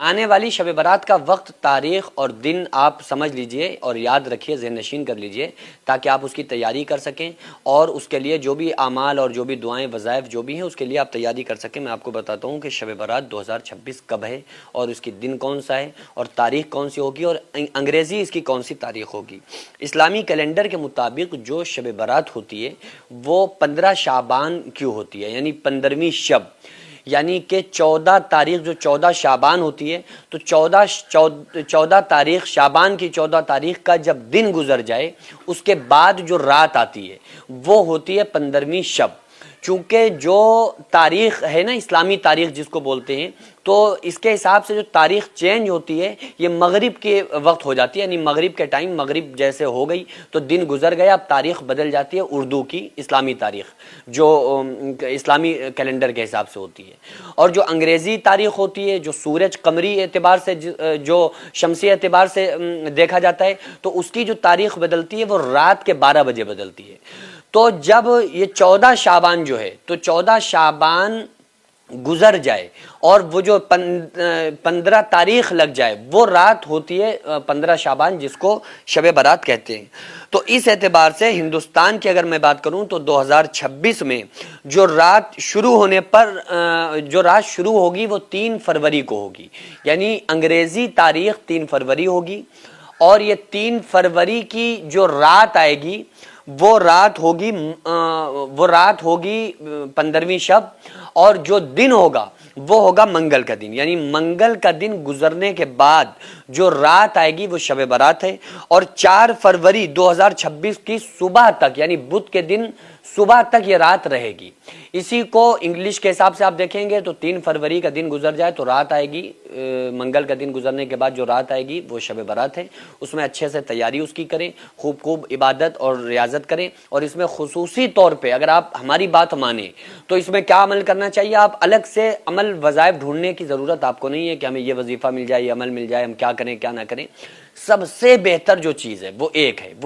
آنے والی شب برات کا وقت، تاریخ اور دن آپ سمجھ لیجئے اور یاد رکھیے، ذہن نشین کر لیجئے تاکہ آپ اس کی تیاری کر سکیں اور اس کے لیے جو بھی اعمال اور جو بھی دعائیں وظائف جو بھی ہیں اس کے لیے آپ تیاری کر سکیں۔ میں آپ کو بتاتا ہوں کہ شب برات 2026 کب ہے اور اس کی دن کون سا ہے اور تاریخ کون سی ہوگی اور انگریزی اس کی کون سی تاریخ ہوگی۔ اسلامی کیلنڈر کے مطابق جو شب برات ہوتی ہے وہ 15 شعبان کیوں ہوتی ہے، یعنی 15ویں شب، یعنی کہ 14 تاریخ جو 14 شعبان ہوتی ہے تو 14 تاریخ شعبان کی 14 تاریخ کا جب دن گزر جائے اس کے بعد جو رات آتی ہے وہ ہوتی ہے 15ویں شب۔ چونکہ جو تاریخ ہے نا اسلامی تاریخ جس کو بولتے ہیں، تو اس کے حساب سے جو تاریخ چینج ہوتی ہے یہ مغرب کے وقت ہو جاتی ہے، یعنی مغرب کے ٹائم مغرب جیسے ہو گئی تو دن گزر گیا، اب تاریخ بدل جاتی ہے اردو کی اسلامی تاریخ جو اسلامی کیلنڈر کے حساب سے ہوتی ہے۔ اور جو انگریزی تاریخ ہوتی ہے جو سورج قمری اعتبار سے جو شمسی اعتبار سے دیکھا جاتا ہے تو اس کی جو تاریخ بدلتی ہے وہ رات کے 12 بجے بدلتی ہے۔ تو جب یہ 14 شعبان جو ہے تو 14 شعبان گزر جائے اور وہ جو 15 تاریخ لگ جائے وہ رات ہوتی ہے 15 شعبان جس کو شب برات کہتے ہیں۔ تو اس اعتبار سے ہندوستان کی اگر میں بات کروں تو 2026 میں جو رات شروع ہونے پر جو رات شروع ہوگی وہ 3 فروری کو ہوگی، یعنی انگریزی تاریخ 3 فروری ہوگی اور یہ 3 فروری کی جو رات آئے گی وہ رات ہوگی 15ویں شب، اور جو دن ہوگا وہ ہوگا منگل کا دن، یعنی منگل کا دن گزرنے کے بعد جو رات آئے گی وہ شب برات ہے۔ اور 4 فروری 2026 کی صبح تک، یعنی بدھ کے دن صبح تک یہ رات رہے گی۔ اسی کو انگلش کے حساب سے آپ دیکھیں گے تو 3 فروری کا دن گزر جائے تو رات آئے گی، منگل کا دن گزرنے کے بعد جو رات آئے گی وہ شب برات ہے۔ اس میں اچھے سے تیاری اس کی کریں، خوب عبادت اور ریاضت کریں، اور اس میں خصوصی طور پہ اگر آپ ہماری بات مانیں تو اس میں کیا عمل کرنا چاہیے، آپ الگ سے عمل وظائف ڈھونڈنے کی ضرورت آپ کو نہیں ہے کہ ہمیں یہ وظیفہ مل جائے، یہ عمل مل جائے، ہم کیا کریں کیا نہ کریں۔ سب سے بہتر جو چیز ہے وہ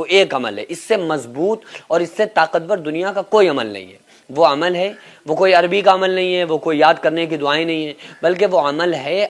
ایک عمل ہے، اس سے مضبوط اور اس سے طاقتور دنیا کا کوئی عمل نہیں ہے۔ وہ عمل ہے، وہ کوئی عربی کا عمل نہیں ہے، وہ کوئی یاد کرنے کی دعائیں نہیں ہے، بلکہ وہ عمل ہے